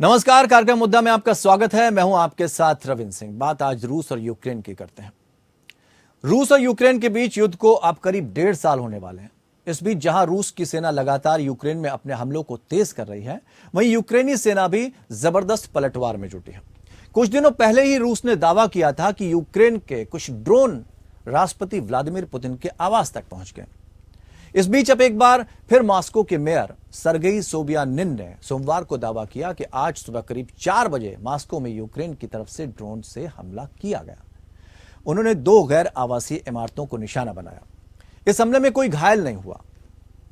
नमस्कार, कार्यक्रम मुद्दा में आपका स्वागत है। मैं हूं आपके साथ रविंद्र सिंह। बात आज रूस और यूक्रेन की करते हैं। रूस और यूक्रेन के बीच युद्ध को अब करीब 1.5 साल होने वाले हैं। इस बीच जहां रूस की सेना लगातार यूक्रेन में अपने हमलों को तेज कर रही है, वहीं यूक्रेनी सेना भी जबरदस्त पलटवार में जुटी है। कुछ दिनों पहले ही रूस ने दावा किया था कि यूक्रेन के कुछ ड्रोन राष्ट्रपति व्लादिमीर पुतिन के आवास तक पहुंच गए। इस बीच अब एक बार फिर मॉस्को के मेयर सरगेई सोबियानिन ने सोमवार को दावा किया कि आज सुबह करीब 4 बजे मॉस्को में यूक्रेन की तरफ से ड्रोन से हमला किया गया। उन्होंने 2 गैर आवासीय इमारतों को निशाना बनाया। इस हमले में कोई घायल नहीं हुआ।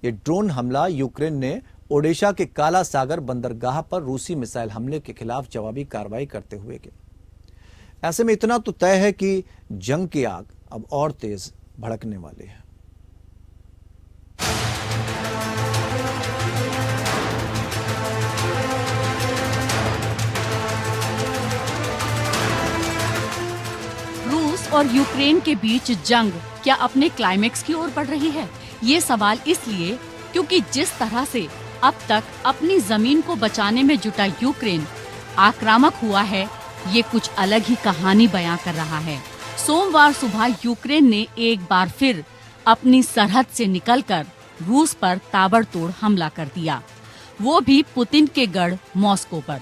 यह ड्रोन हमला यूक्रेन ने ओडिशा के काला सागर बंदरगाह पर रूसी मिसाइल हमले के खिलाफ जवाबी कार्रवाई करते हुए किया। ऐसे में इतना तो तय है कि जंग की आग अब और तेज भड़कने वाली है। रूस और यूक्रेन के बीच जंग क्या अपने क्लाइमेक्स की ओर बढ़ रही है? ये सवाल इसलिए क्योंकि जिस तरह से अब तक अपनी जमीन को बचाने में जुटा यूक्रेन आक्रामक हुआ है, ये कुछ अलग ही कहानी बयां कर रहा है। सोमवार सुबह यूक्रेन ने एक बार फिर अपनी सरहद से निकलकर रूस पर ताबड़तोड़ हमला कर दिया, वो भी पुतिन के गढ़ मॉस्को पर।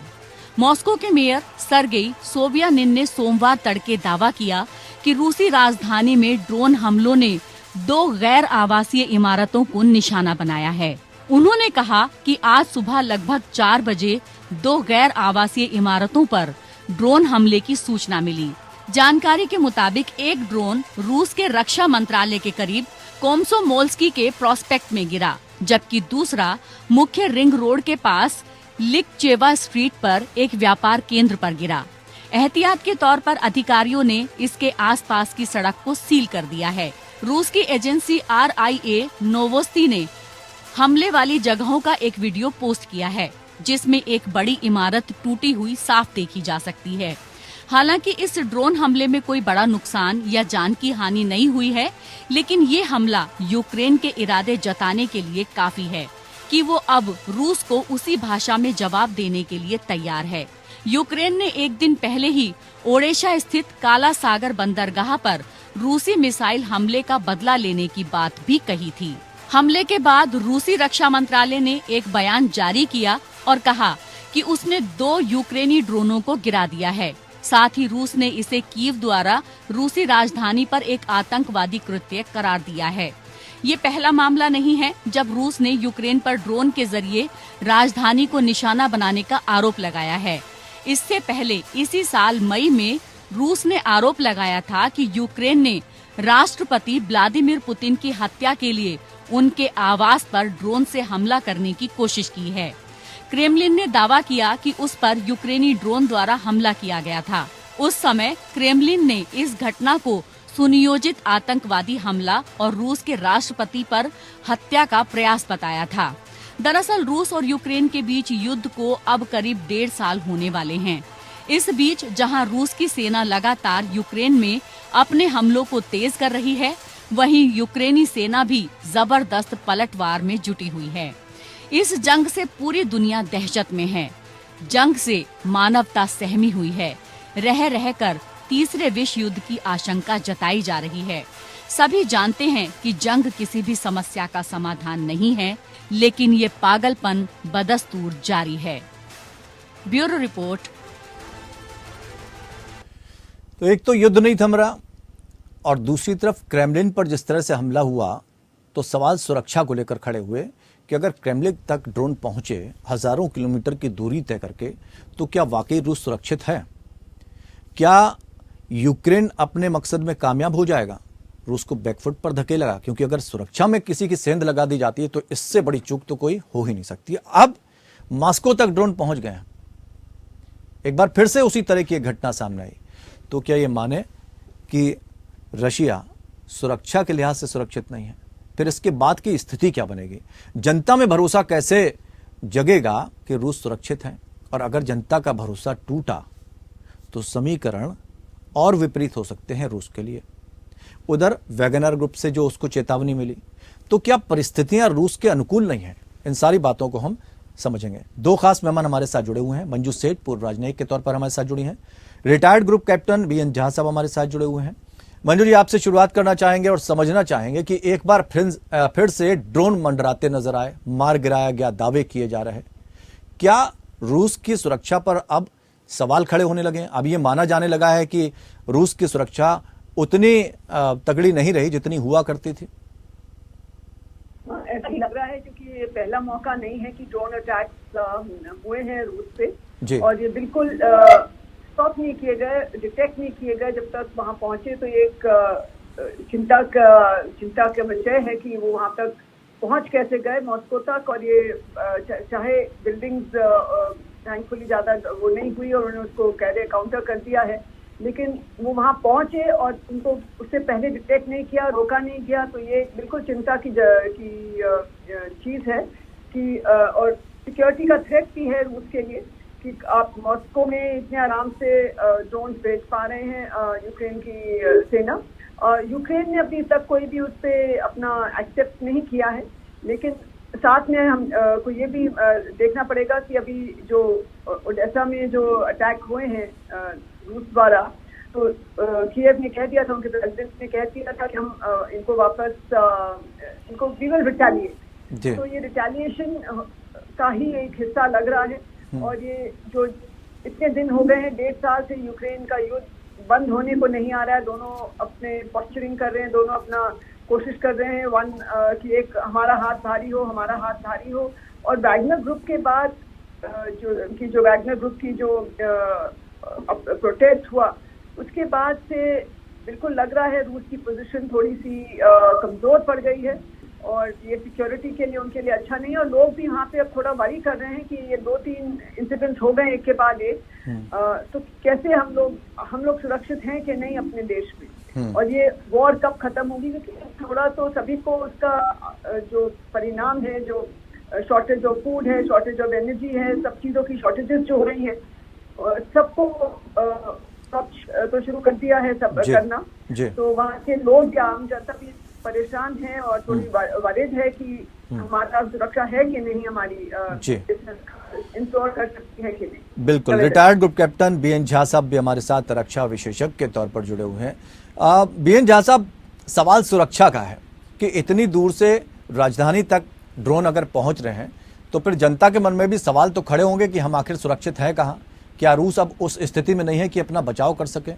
मॉस्को के मेयर सरगेई सोबियानिन ने सोमवार तड़के दावा किया कि रूसी राजधानी में ड्रोन हमलों ने 2 गैर आवासीय इमारतों को निशाना बनाया है। उन्होंने कहा कि आज सुबह लगभग 4 बजे 2 गैर आवासीय इमारतों पर ड्रोन हमले की सूचना मिली। जानकारी के मुताबिक एक ड्रोन रूस के रक्षा मंत्रालय के करीब कोमसोमोल्स्की के प्रोस्पेक्ट में गिरा, जबकि दूसरा मुख्य रिंग रोड के पास लिकचेवा स्ट्रीट पर एक व्यापार केंद्र पर गिरा। एहतियात के तौर पर अधिकारियों ने इसके आसपास की सड़क को सील कर दिया है। रूस की एजेंसी RIA नोवोस्ती ने हमले वाली जगहों का एक वीडियो पोस्ट किया है, जिसमें एक बड़ी इमारत टूटी हुई साफ देखी जा सकती है। हालांकि इस ड्रोन हमले में कोई बड़ा नुकसान या जान की हानि नहीं हुई है, लेकिन ये हमला यूक्रेन के इरादे जताने के लिए काफी है कि वो अब रूस को उसी भाषा में जवाब देने के लिए तैयार है। यूक्रेन ने एक दिन पहले ही ओडिशा स्थित काला सागर बंदरगाह पर रूसी मिसाइल हमले का बदला लेने की बात भी कही थी। हमले के बाद रूसी रक्षा मंत्रालय ने एक बयान जारी किया और कहा कि उसने 2 यूक्रेनी ड्रोनों को गिरा दिया है। साथ ही रूस ने इसे कीव द्वारा रूसी राजधानी पर एक आतंकवादी कृत्य करार दिया है। ये पहला मामला नहीं है जब रूस ने यूक्रेन पर ड्रोन के जरिए राजधानी को निशाना बनाने का आरोप लगाया है। इससे पहले इसी साल मई में रूस ने आरोप लगाया था कि यूक्रेन ने राष्ट्रपति व्लादिमीर पुतिन की हत्या के लिए उनके आवास पर ड्रोन से हमला करने की कोशिश की है। क्रेमलिन ने दावा किया कि उस पर यूक्रेनी ड्रोन द्वारा हमला किया गया था। उस समय क्रेमलिन ने इस घटना को सुनियोजित आतंकवादी हमला और रूस के राष्ट्रपति पर हत्या का प्रयास बताया था। दरअसल रूस और यूक्रेन के बीच युद्ध को अब करीब 1.5 साल होने वाले हैं। इस बीच जहां रूस की सेना लगातार यूक्रेन में अपने हमलों को तेज कर रही है, वहीं यूक्रेनी सेना भी जबरदस्त पलटवार में जुटी हुई है। इस जंग से पूरी दुनिया दहशत में है। जंग से मानवता सहमी हुई है। रह रहकर तीसरे विश्व युद्ध की आशंका जताई जा रही है। सभी जानते हैं कि जंग किसी भी समस्या का समाधान नहीं है, लेकिन ये पागलपन बदस्तूर जारी है। Bureau report. तो एक तो युद्ध नहीं थम रहा और दूसरी तरफ क्रेमलिन पर जिस तरह से हमला हुआ, तो सवाल सुरक्षा को लेकर खड़े हुए कि अगर क्रेमलिन तक ड्रोन पहुंचे हजारों किलोमीटर की दूरी तय करके, तो क्या वाकई रूस सुरक्षित है? क्या यूक्रेन अपने मकसद में कामयाब हो जाएगा? रूस को बैकफुट पर धकेलेगा? क्योंकि अगर सुरक्षा में किसी की सेंध लगा दी जाती है तो इससे बड़ी चूक तो कोई हो ही नहीं सकती। अब मॉस्को तक ड्रोन पहुंच गए हैं। एक बार फिर से उसी तरह की एक घटना सामने आई, तो क्या ये माने कि रशिया सुरक्षा के लिहाज से सुरक्षित नहीं है? फिर इसके बाद की स्थिति क्या बनेगी? जनता में भरोसा कैसे जगेगा कि रूस सुरक्षित है? और अगर जनता का भरोसा टूटा तो समीकरण और विपरीत हो सकते हैं रूस के लिए। उधर वैगनर ग्रुप से जो उसको चेतावनी मिली, तो क्या परिस्थितियां रूस के अनुकूल नहीं है? इन सारी बातों को हम समझेंगे। दो खास मेहमान हमारे साथ जुड़े हुए हैं। मंजू सेठ पूर्व राजनयिक के तौर पर हमारे साथ जुड़ी हैं। Retired group captain BN Jha साहब हमारे साथ जुड़े हुए हैं। मंजू जी, आपसे शुरुआत करना चाहेंगे और समझना चाहेंगे कि एक बार फिर से ड्रोन मंडराते नजर आए, मार गिराया गया, दावे किए जा रहे हैं। क्या रूस की सुरक्षा पर अब सवाल खड़े होने लगे हैं? अब ये माना जाने लगा है कि रूस की सुरक्षा उतनी तगड़ी नहीं रही जितनी हुआ करती थी। ऐसा ही लग रहा है क्योंकि ये पहला मौका नहीं है कि ड्रोन अटैक्स हुए हैं रूस पे, और ये बिल्कुल स्टॉप नहीं किए गए, डिटेक्ट नहीं किए गए। जब तक वहां पहुंचे तो ये एक चिंता का विषय है कि वो वहां तक पहुंच कैसे गए मॉस्को तक। और ये चाहे बिल्डिंग्स थैंकफुली ज्यादा वो नहीं हुई और उन्होंने उसको काउंटर कर दिया है, लेकिन वो वहां पहुंचे और उनको उससे पहले डिटेक्ट नहीं किया, रोका नहीं गया। तो ये बिल्कुल चिंता की चीज है कि और सिक्योरिटी का थ्रेट भी है रूस के लिए कि आप मॉस्को में इतने आराम से ड्रोन भेज पा रहे हैं यूक्रेन की सेना। यूक्रेन ने अभी तक कोई भी उस पर अपना एक्सेप्ट नहीं किया है, लेकिन साथ में हम को ये भी देखना पड़ेगा कि अभी जो ओडेसा में जो अटैक हुए हैं रूस द्वारा, तो कीव ने कह दिया था, उनके प्रेसिडेंट ने कह दिया था कि हम इनको वापस इनको वी विल रिटेलिएट। तो ये रिटेलिएशन का ही एक हिस्सा लग रहा है। और ये जो इतने दिन हो गए हैं, 1.5 साल से यूक्रेन का युद्ध बंद होने को नहीं आ रहा है। दोनों अपने पॉस्चरिंग कर रहे हैं, दोनों अपना कोशिश कर रहे हैं कि एक हमारा हाथ भारी हो, हमारा हाथ भारी हो। और वैगनर ग्रुप के बाद जो वैगनर ग्रुप की जो प्रोटेस्ट हुआ, उसके बाद से बिल्कुल लग रहा है रूस की पोजीशन थोड़ी सी कमजोर पड़ गई है और ये सिक्योरिटी के लिए उनके लिए अच्छा नहीं है। और लोग भी वहाँ पे अब थोड़ा वरी कर रहे हैं कि ये 2-3 इंसिडेंट्स हो गए एक के बाद एक, तो कैसे हम लोग सुरक्षित हैं कि नहीं अपने देश में, और ये वॉर कब खत्म होगी। क्योंकि थोड़ा तो सभी को उसका जो परिणाम है, जो शॉर्टेज ऑफ फूड है, शॉर्टेज ऑफ एनर्जी है, सब चीजों की शॉर्टेजेस जो हो रही है, सबको तो शुरू कर दिया है सब करना। तो वहाँ के लोग या आम जनता भी परेशान है और थोड़ी वरीड है कि हमारा सुरक्षा है कि नहीं, हमारी इंश्योर कर सकती है कि नहीं। बिल्कुल। Retired group captain BN Jha साहब भी हमारे साथ रक्षा विशेषज्ञ के तौर पर जुड़े हुए हैं। बीएन झा साहब, सवाल सुरक्षा का है कि इतनी दूर से राजधानी तक ड्रोन अगर पहुंच रहे हैं तो फिर जनता के मन में भी सवाल तो खड़े होंगे कि हम आखिर सुरक्षित है कहाँ। क्या रूस अब उस स्थिति में नहीं है कि अपना बचाव कर सके?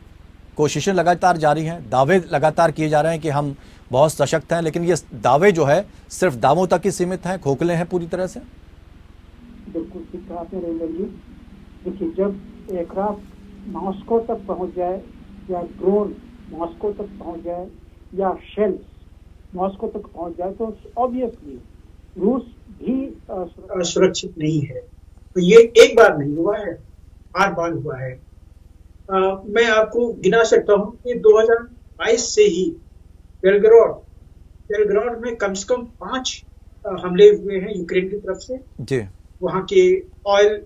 कोशिशें लगातार जारी हैं, दावे लगातार किए जा रहे हैं कि हम बहुत सशक्त हैं, लेकिन ये दावे जो है सिर्फ दावों तक ही सीमित हैं, खोखले हैं पूरी तरह से। बिल्कुल ठीक कहा आपने रविंदर जी। देखिए, जब एयरक्राफ्ट मॉस्को तक पहुंच जाए या ड्रोन मॉस्को तक पहुंच जाए या शेल्स मॉस्को तक पहुंच जाए तो ऑब्वियसली रूस भी सुरक्षित नहीं है। तो ये एक बार नहीं हुआ है, बार बार हुआ है। मैं आपको गिना सकता हूँ कि 2022 से ही बेलग्राड में कम से कम 5 हमले हुए हैं यूक्रेन की तरफ से जी। वहाँ के ऑयल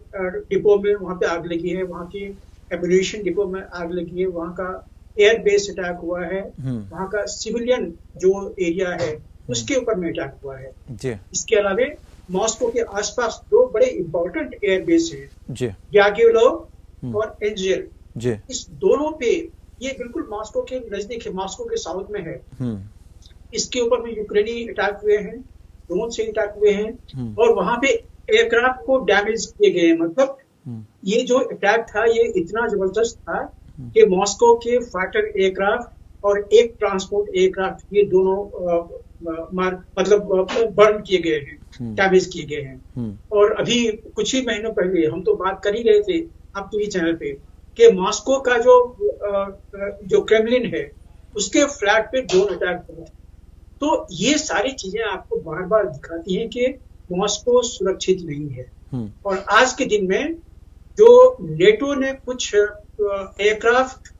डिपो में वहाँ पे आग लगी है, वहाँ के एम्यूनिशन डिपो में आग लगी है, वहाँ का एयर बेस अटैक हुआ है, वहाँ का सिविलियन जो एरिया है उसके ऊपर में अटैक हुआ है जी। इसके अलावा मॉस्को के आसपास 2 बड़े इंपॉर्टेंट एयर बेस हैं, यागिलोव और एंजेल। इस दोनों पे, ये बिल्कुल मॉस्को के नजदीक है, मॉस्को के साउथ में है। इसके ऊपर में यूक्रेनी अटैक हुए हैं, ड्रोन से अटैक हुए हैं और वहां पे एयरक्राफ्ट को डैमेज किए गए हैं। मतलब ये जो अटैक था ये इतना जबरदस्त था कि मॉस्को के फाइटर एयरक्राफ्ट और एक ट्रांसपोर्ट एयरक्राफ्ट, ये दोनों बर्न किए गए हैं, डैमेज किए गए हैं। और अभी कुछ ही महीनों पहले हम तो बात कर ही रहे थे आप टीवी चैनल पे कि मॉस्को का जो क्रेमलिन है उसके फ्लैट पे ड्रोन अटैक हुआ। तो ये सारी चीजें आपको बार बार दिखाती हैं कि मॉस्को सुरक्षित नहीं है। और आज के दिन में जो नेटो ने कुछ एयरक्राफ्ट,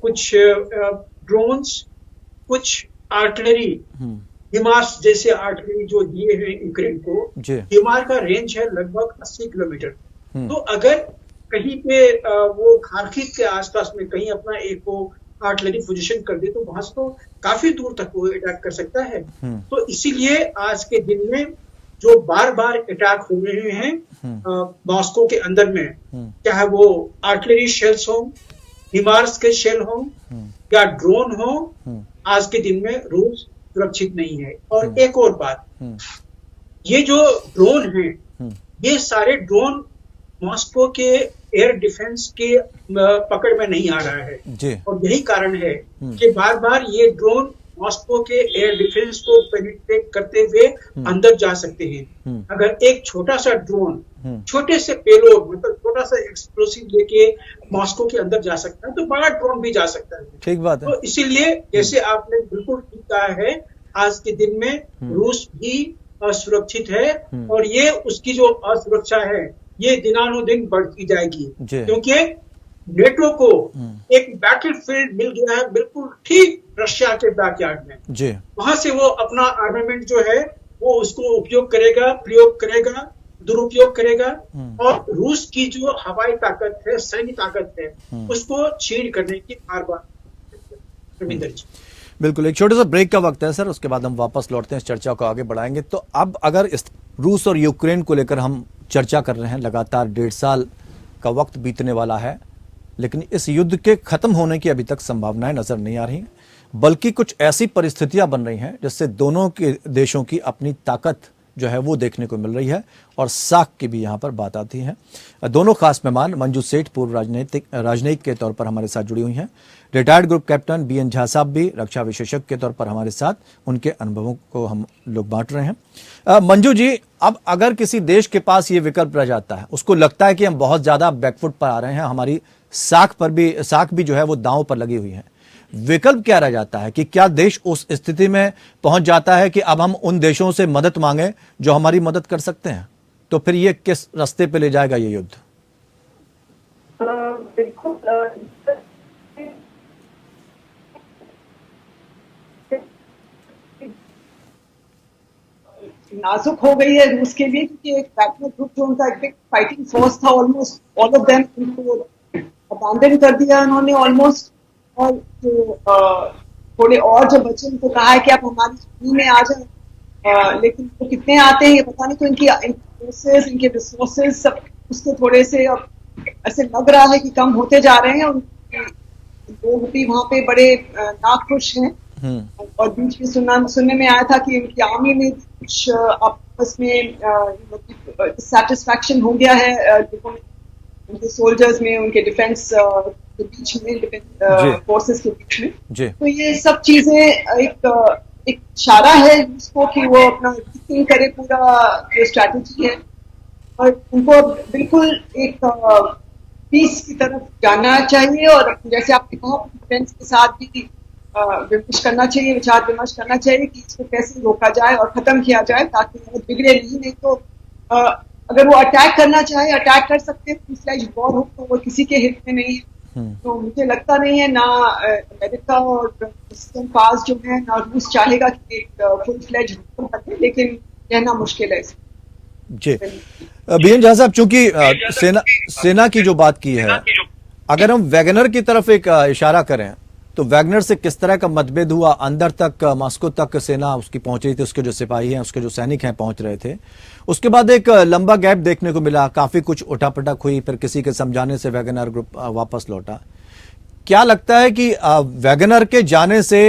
कुछ ड्रोन्स, कुछ आर्टिलरी, हिमार्स जैसे आर्टिलरी जो दिए हैं यूक्रेन को, हिमार का रेंज है लगभग 80 किलोमीटर। तो अगर कहीं पे वो खार्किव के आसपास में कहीं अपना एक वो आर्टिलरी पोजीशन कर दे तो वहां से तो काफी दूर तक वो अटैक कर सकता है। तो इसीलिए आज के दिन में जो बार बार अटैक हो रहे हैं मॉस्को के अंदर में, चाहे वो आर्टिलरी शेल्स हो, हिमार्स के शेल हो या ड्रोन हो, आज के दिन में रूस सुरक्षित नहीं है। और एक और बात, ये जो ड्रोन है, ये सारे ड्रोन मॉस्को के एयर डिफेंस के पकड़ में नहीं आ रहा है जी। और यही कारण है कि बार बार ये ड्रोन मॉस्को के एयर डिफेंस को पेनिट्रेट करते हुए अंदर जा सकते हैं। अगर एक छोटा सा ड्रोन छोटे से पेलोड, मतलब छोटा सा एक्सप्लोसिव लेके मॉस्को के अंदर जा सकता है, तो बड़ा ड्रोन भी जा सकता है। ठीक बात है। तो इसीलिए जैसे आपने बिल्कुल ठीक कहा है, आज के दिन में रूस भी असुरक्षित है और ये उसकी जो असुरक्षा है ये दिनानुदिन बढ़ती जाएगी, क्योंकि नेटो को एक बैटलफील्ड मिल गया है बिल्कुल ठीक रशिया के बैकयार्ड में। वहां से वो अपना आर्मामेंट जो है वो उसको उपयोग करेगा, प्रयोग करेगा, दुरुपयोग करेगा और रूस की जो हवाई ताकत है, सैन्य ताकत है, उसको छीन करने की बार बार। रविंदर जी बिल्कुल, एक छोटे सा ब्रेक का वक्त है सर, उसके बाद हम वापस लौटते हैं, इस चर्चा को आगे बढ़ाएंगे। तो अब अगर इस रूस और यूक्रेन को लेकर हम चर्चा कर रहे हैं, लगातार 1.5 साल का वक्त बीतने वाला है, लेकिन इस युद्ध के खत्म होने की अभी तक संभावनाएं नजर नहीं आ रही, बल्कि कुछ ऐसी परिस्थितियां बन रही हैं जिससे दोनों के देशों की अपनी ताकत जो है वो देखने को मिल रही है और साख की भी यहाँ पर बात आती है। दोनों खास मेहमान मंजू सेठ पूर्व राजनयिक के तौर पर हमारे साथ जुड़ी हुई हैं, retired group captain BN Jha साहब भी रक्षा विशेषज्ञ के तौर पर हमारे साथ, उनके अनुभवों को हम लोग बांट रहे हैं। मंजू जी, अब अगर किसी देश के पास ये विकल्प रह जाता है, उसको लगता है कि हम बहुत ज्यादा बैकफुट पर आ रहे हैं, हमारी साख भी जो है वो दांव पर लगी हुई है, विकल्प क्या रह जाता है कि क्या देश उस स्थिति में पहुंच जाता है कि अब हम उन देशों से मदद मांगे जो हमारी मदद कर सकते हैं? तो फिर ये किस रास्ते पे ले जाएगा ये युद्ध? बिल्कुल नाजुक हो गई है रूस के लिए, क्योंकि एक वैगनर ग्रुप जो उनका एक फाइटिंग फोर्स था, ऑलमोस्ट ऑल ऑफ देम उनको अबैंडन कर दिया उन्होंने ऑलमोस्ट। और जो थोड़े और जो बच्चे, उनको कहा है कि आप हमारी जमीन में आ जाए, लेकिन वो कितने आते हैं ये पता नहीं। तो इनकी फोर्सेस, इनके रिसोर्सेज सब उसके थोड़े से अब ऐसे लग रहा है कि कम होते जा रहे हैं। लोग भी वहाँ पे बड़े नाखुश हैं। और बीच में सुनने में आया था कि उनकी आर्मी में कुछ आपस में सेटिस्फैक्शन हो गया है उनके सोल्जर्स में, उनके डिफेंस के बीच में, डिफेंस फोर्सेस के बीच में। तो ये सब चीजें एक इशारा है उसको कि वो अपना थिंक करे पूरा जो स्ट्रैटेजी है, और उनको बिल्कुल एक पीस की तरफ जाना चाहिए। और जैसे आपने कहा, डिफेंस के साथ भी विमर्श करना चाहिए, विचार विमर्श करना चाहिए कि इसको कैसे रोका जाए और खत्म किया जाए ताकि वो बिगड़े नहीं तो अगर वो अटैक करना चाहे अटैक कर सकते हैं, फुल-फ्लेज वॉर हो तो वो किसी के हित में नहीं है। तो मुझे लगता नहीं है ना अमेरिका और वेस्टर्न पास जो है, ना रूस चाहेगा कि एक फुल-फ्लेज वॉर बने, लेकिन कहना मुश्किल है जी। BN झा साहब, चूंकि सेना की जो बात की है, अगर हम वैगनर की तरफ एक इशारा करें तो वैगनर से किस तरह का मतभेद हुआ, अंदर तक मॉस्को तक सेना उसकी पहुंच रही थी, उसके जो सिपाही हैं, उसके जो सैनिक हैं पहुंच रहे थे, उसके बाद एक लंबा गैप देखने को मिला, काफी कुछ उठापटक हुई, फिर किसी के समझाने से वैगनर ग्रुप वापस लौटा। क्या लगता है कि वैगनर के जाने से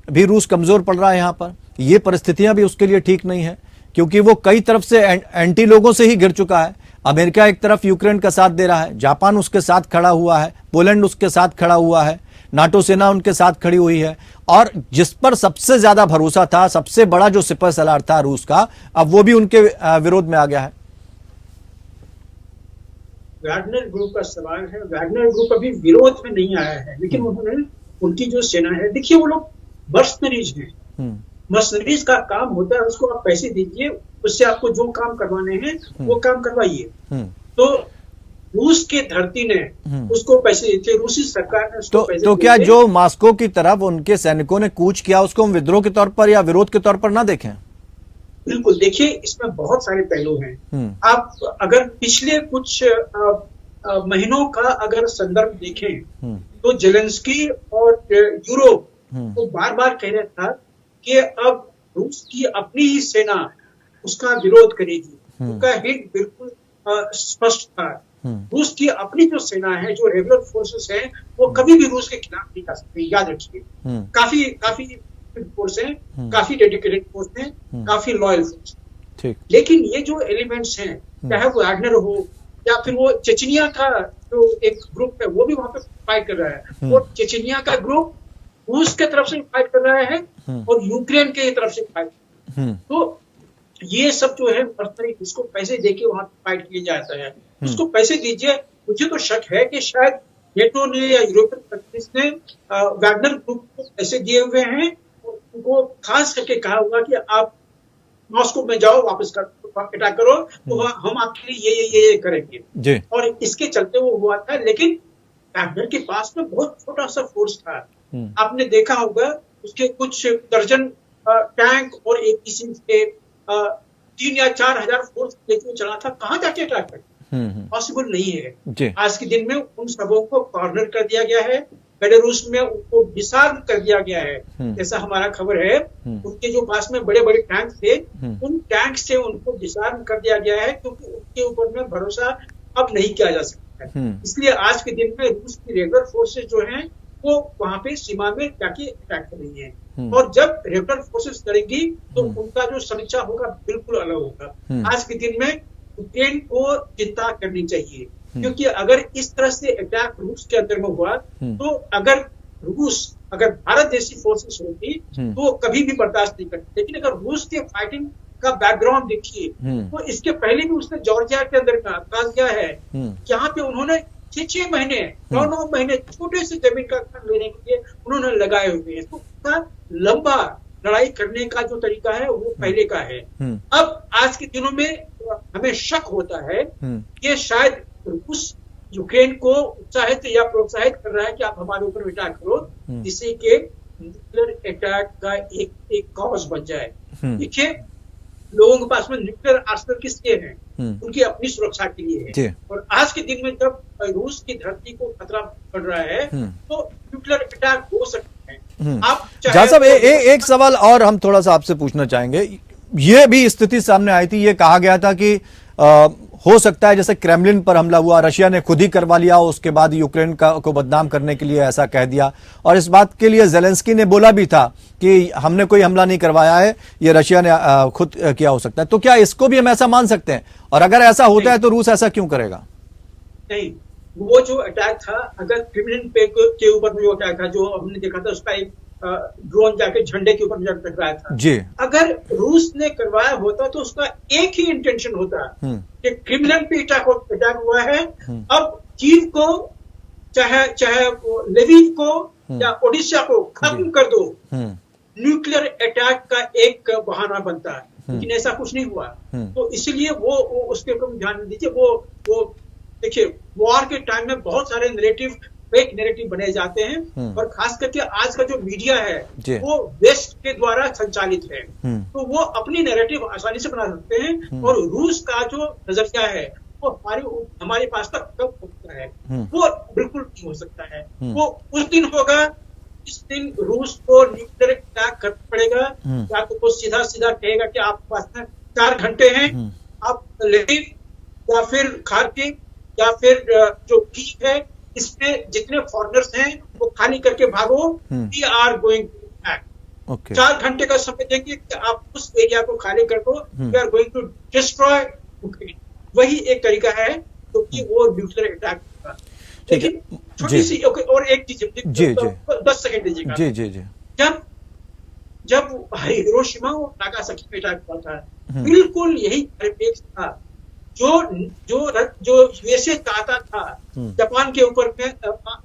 भी रूस कमजोर पड़ रहा है यहाँ पर? ये परिस्थितियां भी उसके लिए ठीक नहीं है, क्योंकि वो कई तरफ से एंटी लोगों से ही घिर चुका है। अमेरिका एक तरफ यूक्रेन का साथ दे रहा है, जापान उसके साथ खड़ा हुआ है, पोलैंड उसके साथ खड़ा हुआ है, नाटो सेना उनके साथ खड़ी हुई है, और जिस पर सबसे ज्यादा भरोसा था, सबसे बड़ा जो सिपह सलार था रूस का, अब वो भी उनके विरोध में आ गया है। वैगनर ग्रुप का सवाल है, वैगनर ग्रुप अभी विरोध में नहीं आया है, लेकिन उन्होंने, उनकी जो सेना है, देखिए वो लोग मर्सनरीज हैं। मर्सनरीज का काम होता है, उसको आप पैसे दीजिए, उससे आपको जो काम करवाने हैं वो काम करवाइए। तो रूस के धरती ने उसको पैसे दिए, रूसी सरकार ने उसको पैसे तो क्या जो मॉस्को की तरफ उनके सैनिकों ने कूच किया, उसको हम विद्रोह के तौर पर या विरोध के तौर पर ना देखें? बिल्कुल, देखिए इसमें बहुत सारे पहलू हैं। आप अगर पिछले कुछ महीनों का अगर संदर्भ देखें तो जेलेंस्की और यूरोप वो बार बार कह रहा था कि अब रूस की अपनी ही सेना उसका विरोध करेगी। उनका हित बिल्कुल स्पष्ट था। रूस की अपनी जो सेना है, जो रेगुलर फोर्सेस है, वो कभी भी रूस के खिलाफ नहीं जा सकती, याद रखिए। काफी फोर्स है, काफी डेडिकेटेड फोर्स है, काफी लॉयल फोर्स। लेकिन ये जो एलिमेंट्स हैं, चाहे वो वैगनर हो या फिर वो चेचनिया का जो एक ग्रुप है, वो भी वहां पे फाइट कर रहा है। वो चेचनिया का ग्रुप रूस के तरफ से फाइट कर रहा है और यूक्रेन के तरफ से फाइट कर रहा है। तो ये सब जो है मर्सनरी, इसको पैसे देके वहां फाइट किया जाता है। उसको पैसे दीजिए। मुझे तो शक है कि शायद नेटो ने या यूरोपियन कंट्रीज ने वैगनर ग्रुप को पैसे दिए हुए हैं, उनको खास करके कहा होगा कि आप मॉस्को में जाओ, वापस अटैक करो, तो हम आपके लिए ये करेंगे। और इसके चलते वो हुआ था। लेकिन वैगनर के पास में बहुत छोटा सा फोर्स था। आपने देखा होगा उसके कुछ दर्जन टैंक और एपीसी के 3 या 4 हजार फोर्स लेके चला था। कहाँ जाके अटैक कर? पॉसिबल नहीं है। आज के दिन में उन सबों को कॉर्नर कर दिया गया है। बेलारूस में उनको डिसआर्म कर दिया गया है। जैसा हमारा खबर है, उनके जो पास में बड़े बड़े टैंक थे, उन टैंक से उनको डिसआर्म कर दिया गया है, क्योंकि उनके ऊपर में भरोसा अब नहीं किया जा सकता है। इसलिए आज के दिन में रूस की रेगुलर फोर्सेस जो हैं, वो वहां पे सीमा में जाके अटैक कर रही हैं। और जब रेगुलर फोर्सेस करेंगी तो उनका जो समीक्षा होगा बिल्कुल अलग होगा। आज के दिन में यूक्रेन को चिंता करनी चाहिए, क्योंकि अगर इस तरह से अटैक रूस के अंदर में हुआ, तो अगर भारत जैसी फोर्सेस होती तो वो कभी भी बर्दाश्त नहीं करती। लेकिन अगर रूस के फाइटिंग का बैकग्राउंड देखिए, तो इसके पहले भी उसने जॉर्जिया के अंदर का काज किया है, जहाँ पे उन्होंने 6 महीने 9 महीने छोटे से जमीन का खंड लेने के लिए उन्होंने लगाए हुए हैं। तो उसका लंबा लड़ाई करने का जो तरीका है वो पहले का है। अब आज के दिनों में हमें शक होता है कि शायद रूस यूक्रेन को उत्साहित या प्रोत्साहित कर रहा है कि आप हमारे ऊपर अटैक करो, जिससे कि न्यूक्लियर अटैक का एक कॉज बन जाए। देखिए, लोगों के पास में न्यूक्लियर आर्सेनल किस लिए है? उनकी अपनी सुरक्षा के लिए है। और आज के दिन में जब रूस की धरती को खतरा पड़ रहा है, तो न्यूक्लियर अटैक हो सकता है। आप जहाँ साहब एक सवाल और हम थोड़ा सा आपसे पूछना चाहेंगे। ये भी स्थिति सामने आई थी, ये कहा गया था कि हो सकता है जैसे क्रेमलिन पर हमला हुआ, रशिया ने खुद ही करवा लिया, उसके बाद यूक्रेन को बदनाम करने के लिए ऐसा कह दिया। और इस बात के लिए ज़ेलेंस्की ने बोला भी था कि हमने कोई हमला नहीं करवाया है, ये रशिया ने खुद किया हो सकता है। तो क्या इसको भी हम ऐसा मान सकते हैं? और अगर ऐसा होता है तो रूस ऐसा क्यों करेगा? नहीं, वो जो अटैक था, अगर क्रेमलिन के ऊपर जो अटैक था, जो हमने देखा था, उसका एक ड्रोन जाके झंडे के ऊपर टकराया था जी। अगर रूस ने करवाया होता तो उसका एक ही इंटेंशन होता कि क्रेमलिन पे अटैक हुआ है, अब कीव को चाहे लेविव को या ओडिशा को खत्म कर दो, न्यूक्लियर अटैक का एक बहाना बनता है। लेकिन ऐसा कुछ नहीं हुआ। तो इसलिए वो उसके ऊपर ध्यान दीजिए। वो देखिए, वॉर के टाइम में बहुत सारे नैरेटिव, फेक नैरेटिव बने जाते हैं, और खास करके आज का जो मीडिया है वो वेस्ट के द्वारा संचालित है। तो वो अपनी नैरेटिव आसानी से बना सकते हैं, और रूस का जो नजरिया है वो हमारे पास तक कब पहुंचता है वो बिल्कुल नहीं हो सकता है। वो उस दिन होगा इस दिन रूस को न्यूक्लियर अटैक करना पड़ेगा, या तो वो सीधा कहेगा कि आपके पास में 4 घंटे हैं, आप लेविव या फिर खार्किव या फिर जो कीव है, इसमें जितने फॉरेनर्स हैं वो खाली करके भागो, we are going to attack. 4 घंटे का समय देंगे कि आप उस एरिया को खाली कर दो, we are going to destroy Ukraine. वही एक तरीका है, क्योंकि वो न्यूक्लियर अटैक होगा। लेकिन छोटी सी और एक चीज 10 सेकंड दीजिएगा। जी। जब हिरोशिमा और नागासाकी पे अटैक हुआ था, बिल्कुल यही परिप्रेक्ष्य था जो यूएसए चाहता था जापान के ऊपर में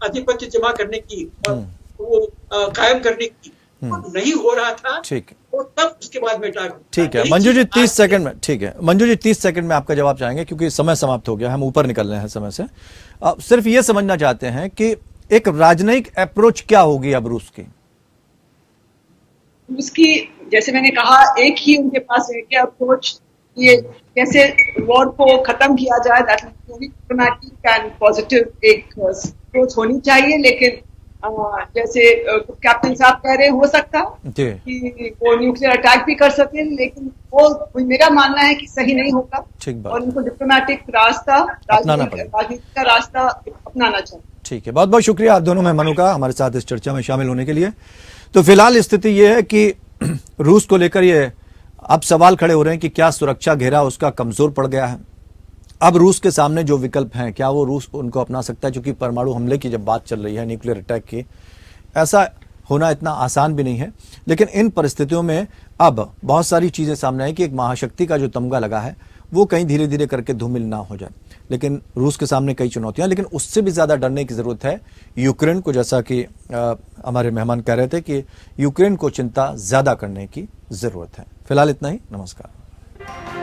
आधिपत्य जमा करने की और वो कायम करने की, वो नहीं हो रहा था। ठीक है, और तब उसके बाद में ठीक है मंजू जी 30 सेकंड में। ठीक है मंजू जी 30 सेकंड में आपका जवाब चाहेंगे, क्योंकि समय समाप्त हो गया, हम ऊपर निकल रहे हैं समय से। सिर्फ ये समझना चाहते हैं कि एक राजनयिक अप्रोच क्या होगी अब रूस की? उसकी, जैसे मैंने कहा, एक ही उनके पास एक अप्रोच, ये कैसे वॉर को खत्म किया जाए, डिप्लोमेटिक एंड पॉजिटिव एक अप्रोच होनी चाहिए। लेकिन जैसे कैप्टन साहब कह रहे, हो सकता कि वो न्यूक्लियर अटैक भी कर सके, लेकिन वो मेरा मानना है कि सही नहीं होगा और उनको डिप्लोमेटिक रास्ता, राजनीति का रास्ता अपनाना चाहिए। ठीक है, बहुत बहुत शुक्रिया आप दोनों मेहमानों का हमारे साथ इस चर्चा में शामिल होने के लिए। तो फिलहाल स्थिति ये है कि रूस को लेकर ये अब सवाल खड़े हो रहे हैं कि क्या सुरक्षा घेरा उसका कमजोर पड़ गया है। अब रूस के सामने जो विकल्प हैं, क्या वो रूस उनको अपना सकता है? क्योंकि परमाणु हमले की जब बात चल रही है, न्यूक्लियर अटैक की, ऐसा होना इतना आसान भी नहीं है। लेकिन इन परिस्थितियों में अब बहुत सारी चीजें सामने आई कि एक महाशक्ति का जो तमगा लगा है वो कहीं धीरे धीरे करके धूमिल ना हो जाए। लेकिन रूस के सामने कई चुनौतियां, लेकिन उससे भी ज्यादा डरने की जरूरत है यूक्रेन को। जैसा कि हमारे मेहमान कह रहे थे कि यूक्रेन को चिंता ज्यादा करने की जरूरत है। फिलहाल इतना ही, नमस्कार।